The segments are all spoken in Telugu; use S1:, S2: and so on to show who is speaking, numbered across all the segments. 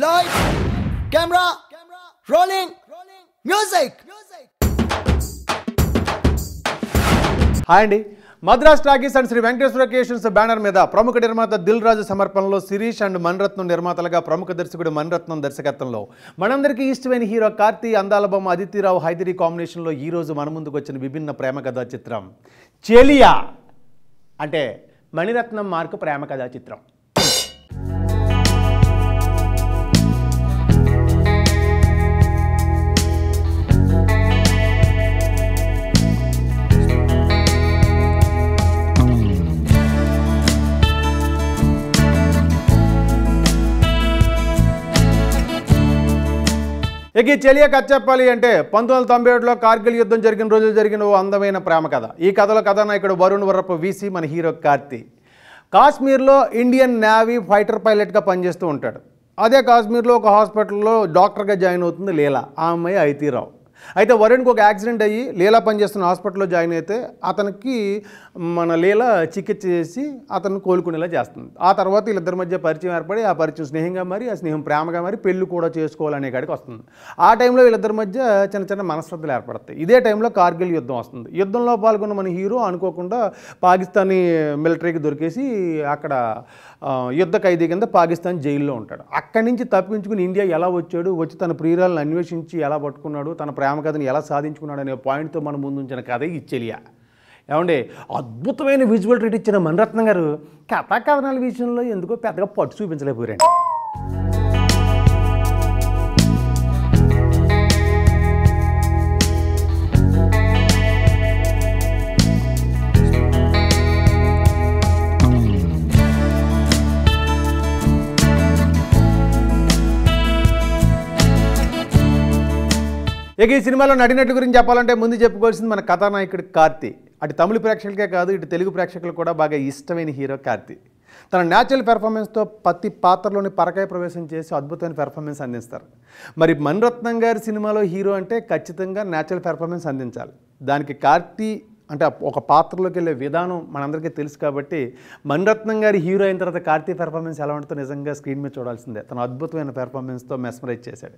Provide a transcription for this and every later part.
S1: Lights, camera, rolling, music.
S2: Hi అండి. Madras talkies and Sri Venkateswara creations banner మీద ప్రముఖ నిర్మాత దిల్ రాజు సమర్పణలో శిరీష్ అండ్ మణిరత్నం నిర్మాతలుగా ప్రముఖ దర్శకుడు మణిరత్నం దర్శకత్వంలో మనందరికీ ఇష్టమైన హీరో కార్తీ అందాల బొమ్మ అదితిరావు హైదరీ కాంబినేషన్లో ఈరోజు మన ముందుకు వచ్చిన విభిన్న ప్రేమ కథా చిత్రం చెలియా, అంటే మణిరత్నం మార్కు ప్రేమ కథా చిత్రం. ఇక ఈ చెలియా కథ చెప్పాలి అంటే 1997లో కార్గిల్ యుద్ధం జరిగిన రోజు జరిగిన ఓ అందమైన ప్రేమ కథ. ఈ కథలో కథానాయకుడు వరుణ్ వరప్ప వీసీ, మన హీరో కార్తీ. కాశ్మీర్లో ఇండియన్ నేవీ ఫైటర్ పైలట్గా పనిచేస్తూ ఉంటాడు. అదే కాశ్మీర్లో ఒక హాస్పిటల్లో డాక్టర్గా జాయిన్ అవుతుంది లీలా. ఆ అమ్మాయి అదితిరావు. అయితే వరుణ్కి ఒక యాక్సిడెంట్ అయ్యి లీలా పనిచేస్తున్న హాస్పిటల్లో జాయిన్ అయితే అతనికి మన లీలా చికిత్స చేసి అతను కోలుకునేలా చేస్తుంది. ఆ తర్వాత వీళ్ళిద్దరి మధ్య పరిచయం ఏర్పడి ఆ పరిచయం స్నేహంగా మారి ఆ స్నేహం ప్రేమగా మారి పెళ్లి కూడా చేసుకోవాలనే కాడికి వస్తుంది. ఆ టైంలో వీళ్ళిద్దరి మధ్య చిన్న చిన్న మనస్పర్ధలు ఏర్పడతాయి. ఇదే టైంలో కార్గిల్ యుద్ధం వస్తుంది. యుద్ధంలో పాల్గొన్న మన హీరో అనుకోకుండా పాకిస్తానీ మిలిటరీకి దొరికేసి అక్కడ యుద్ధ ఖైదీ కింద పాకిస్తాన్ జైల్లో ఉంటాడు. అక్కడి నుంచి తప్పించుకుని ఇండియా ఎలా వచ్చాడు, వచ్చి తన ప్రియురాలను అన్వేషించి ఎలా పట్టుకున్నాడు, తన ప్రేమ కథని ఎలా సాధించుకున్నాడు అనే పాయింట్తో మన ముందు ఉంచిన కథ ఈ చెలియా. ఏమంటే అద్భుతమైన విజువల్ ట్రీట్ ఇచ్చిన మణిరత్నం గారు కథా కథనాల విషయంలో ఎందుకో పెద్దగా పట్టు చూపించలేకపోయారండి. ఇక ఈ సినిమాలో నటినట్ల గురించి చెప్పాలంటే ముందు చెప్పుకోవాల్సింది మన కథానాయకుడు కార్తీ. అటు తమిళ ప్రేక్షకులకే కాదు, ఇటు తెలుగు ప్రేక్షకులకు కూడా బాగా ఇష్టమైన హీరో కార్తీ. తన న్యాచురల్ పెర్ఫార్మెన్స్తో ప్రతి పాత్రలోని పరకాయ ప్రవేశం చేసి అద్భుతమైన పెర్ఫార్మెన్స్ అందిస్తారు. మరి మణిరత్నం గారి సినిమాలో హీరో అంటే ఖచ్చితంగా న్యాచురల్ పెర్ఫార్మెన్స్ అందించాలి. దానికి కార్తీ అంటే ఒక పాత్రలోకి వెళ్ళే విధానం మనందరికీ తెలుసు కాబట్టి మణిరత్నం గారి హీరో అయిన తర్వాత కార్తీ పెర్ఫార్మెన్స్ ఎలా ఉంటుందో నిజంగా స్క్రీన్ మీద చూడాల్సిందే. తన అద్భుతమైన పెర్ఫార్మెన్స్తో మెస్మరైజ్ చేశాడు.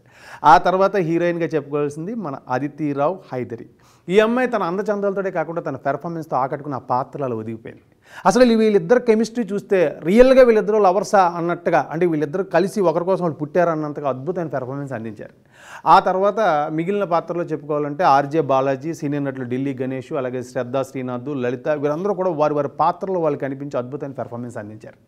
S2: ఆ తర్వాత హీరోయిన్గా చెప్పుకోవాల్సింది మన అదితిరావు హైదరీ. ఈ అమ్మాయి తన అందచందాలతోనే కాకుండా తన పెర్ఫార్మెన్స్తో ఆకట్టుకున్న ఆ పాత్రలు ఒదిగిపోయింది. అసలు వీళ్ళిద్దరు కెమిస్ట్రీ చూస్తే రియల్గా వీళ్ళిద్దరూ లవర్సా అన్నట్టుగా, అంటే వీళ్ళిద్దరూ కలిసి ఒకరి కోసం వాళ్ళు పుట్టారు అన్నంతగా అద్భుతమైన పెర్ఫార్మెన్స్ అందించారు. ఆ తర్వాత మిగిలిన పాత్రలో చెప్పుకోవాలంటే ఆర్జే బాలాజీ, సీనియర్ నటులు ఢిల్లీ గణేష్, అలాగే శ్రద్ధా శ్రీనాథ్, లలిత, వీరందరూ కూడా వారి పాత్రలో వాళ్ళు కనిపించి అద్భుతమైన పెర్ఫార్మెన్స్ అందించారు.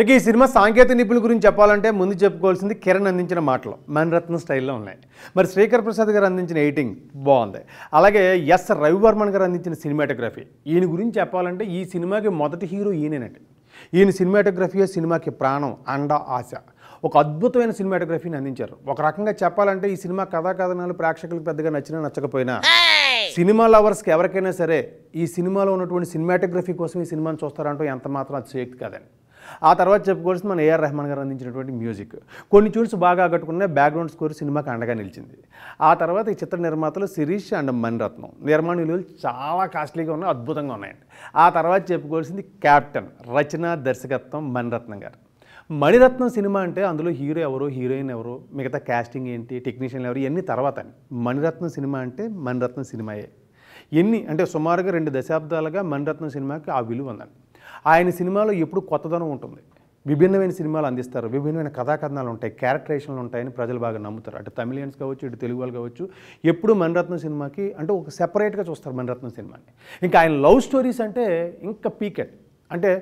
S2: ఇక ఈ సినిమా సాంకేతిక నిపుణుల గురించి చెప్పాలంటే ముందు చెప్పుకోవాల్సింది కిరణ్ అందించిన మాటలు మణిరత్నం స్టైల్లో ఉన్నాయి. మరి శ్రీకర్ ప్రసాద్ గారు అందించిన ఎడిటింగ్ బాగుంది. అలాగే ఎస్ రవివర్మన్ గారు అందించిన సినిమాటోగ్రఫీ. ఈయన గురించి చెప్పాలంటే ఈ సినిమాకి మొదటి హీరో ఈయనేనండి. ఈయన సినిమాటోగ్రఫీయే సినిమాకి ప్రాణం, అండ, ఆశ. ఒక అద్భుతమైన సినిమాటోగ్రఫీని అందించారు. ఒక రకంగా చెప్పాలంటే ఈ సినిమా కథా కథనాలు ప్రేక్షకులకు పెద్దగా నచ్చినా నచ్చకపోయినా సినిమా లవర్స్కి ఎవరికైనా సరే ఈ సినిమాలో ఉన్నటువంటి సినిమాటోగ్రఫీ కోసం ఈ సినిమాని చూస్తారంటూ ఎంత మాత్రం అతిశయోక్తి కాదని. ఆ తర్వాత చెప్పుకోవాల్సింది మన ఏఆర్ రెహమాన్ గారు అందించినటువంటి మ్యూజిక్. కొన్ని ట్యూన్స్ బాగా ఆకట్టుకున్న బ్యాక్గ్రౌండ్ స్కోర్ సినిమాకి అండగా నిలిచింది. ఆ తర్వాత ఈ చిత్ర నిర్మాతలు శిరీష్ అండ్ మణిరత్నం. నిర్మాణ విలువలు చాలా కాస్ట్లీగా ఉన్నాయి, అద్భుతంగా ఉన్నాయండి. ఆ తర్వాత చెప్పుకోవాల్సింది క్యాప్టెన్, రచన, దర్శకత్వం మణిరత్నం గారు. మణిరత్నం సినిమా అంటే అందులో హీరో ఎవరు, హీరోయిన్ ఎవరు, మిగతా కాస్టింగ్ ఏంటి, టెక్నీషియన్లు ఎవరు, ఇవన్నీ తర్వాత. మణిరత్నం సినిమా అంటే మణిరత్నం సినిమాయే. అంటే సుమారుగా 2 దశాబ్దాలుగా మణిరత్నం సినిమాకి ఆ విలువ ఉందండి. ఆయన సినిమాలో ఎప్పుడు కొత్తదనం ఉంటుంది, విభిన్నమైన సినిమాలు అందిస్తారు, విభిన్నమైన కథాకథనాలు ఉంటాయి, క్యారెక్టరేషన్లు ఉంటాయని ప్రజలు బాగా నమ్ముతారు. అటు తమిళియన్స్ కావచ్చు, ఇటు తెలుగు వాళ్ళు కావచ్చు, ఎప్పుడు మణిరత్నం సినిమాకి అంటే ఒక సెపరేట్గా చూస్తారు మణిరత్నం సినిమాని. ఇంకా ఆయన లవ్ స్టోరీస్ అంటే ఇంకా పీకెట్. అంటే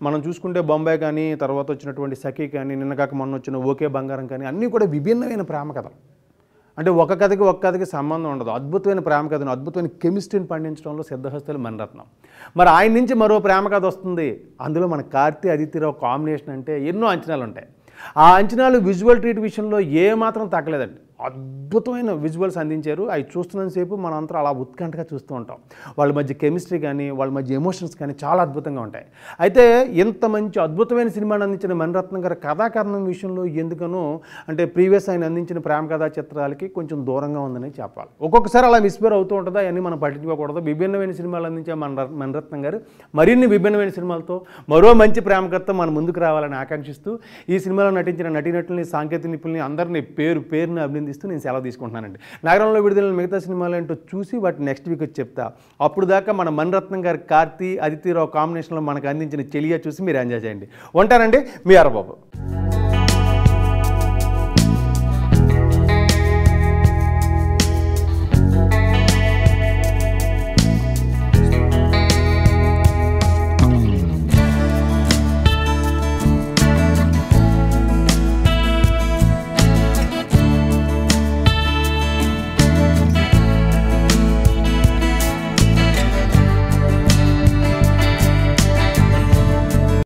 S2: మనం చూసుకుంటే బొంబాయి కానీ, తర్వాత వచ్చినటువంటి సఖీ కానీ, నిన్నగాక మొన్న వచ్చిన ఓకే బంగారం కానీ అన్నీ కూడా విభిన్నమైన ప్రేమ కథలు. అంటే ఒక కథకి సంబంధం ఉండదు. అద్భుతమైన ప్రేమ కథను, అద్భుతమైన కెమిస్ట్రీని పండించడంలో సిద్ధహస్తులు మణిరత్నం. మరి ఆయన నుంచి మరో ప్రేమ కథ వస్తుంది. అందులో మన కార్తీ అదితిరావు కాంబినేషన్ అంటే ఎన్నో అంచనాలు ఉంటాయి. ఆ అంచనాలు విజువల్ ట్రీట్ విషయంలో ఏమాత్రం తగ్గలేదండి. అద్భుతమైన విజువల్స్ అందించారు. అవి చూస్తున్నంతసేపు మనం అంతా అలా ఉత్కంఠగా చూస్తూ ఉంటాం. వాళ్ళ మధ్య కెమిస్ట్రీ కానీ వాళ్ళ మధ్య ఎమోషన్స్ కానీ చాలా అద్భుతంగా ఉంటాయి. అయితే ఇంత మంచి అద్భుతమైన సినిమాని అందించిన మణిరత్నం గారు కథాకరణం విషయంలో ఎందుకనో అంటే ప్రీవియస్ ఆయన అందించిన ప్రేమ కథా చిత్రాలకి కొంచెం దూరంగా ఉందని చెప్పాలి. ఒక్కొక్కసారి అలా మిస్పేర్ అవుతూ ఉంటుందా అవన్నీ మనం పట్టించుకోకూడదు. విభిన్నమైన సినిమాలు అందించే మణిరత్నం గారు మరిన్ని విభిన్నమైన సినిమాలతో మరో మంచి ప్రేమ కథతో మన ముందుకు రావాలని ఆకాంక్షిస్తూ ఈ సినిమాలో నటించిన నటీనటుల్ని సాంకేతిక నిపుణుల్ని అందరినీ పేరుని అభినందిస్తూ నేను సెలవు తీసుకుంటున్నానండి. నగరంలో విడుదలైన మిగతా సినిమాలు ఏంటో చూసి వాటి నెక్స్ట్ వీక్ వచ్చి చెప్తా. అప్పుడు దాకా మన మణిరత్నం గారి కార్తీ అదితిరావు కాంబినేషన్లో మనకు అందించిన చెలియా చూసి మీరు ఎంజాయ్ చేయండి. ఉంటానండి, మీ అరబాబు.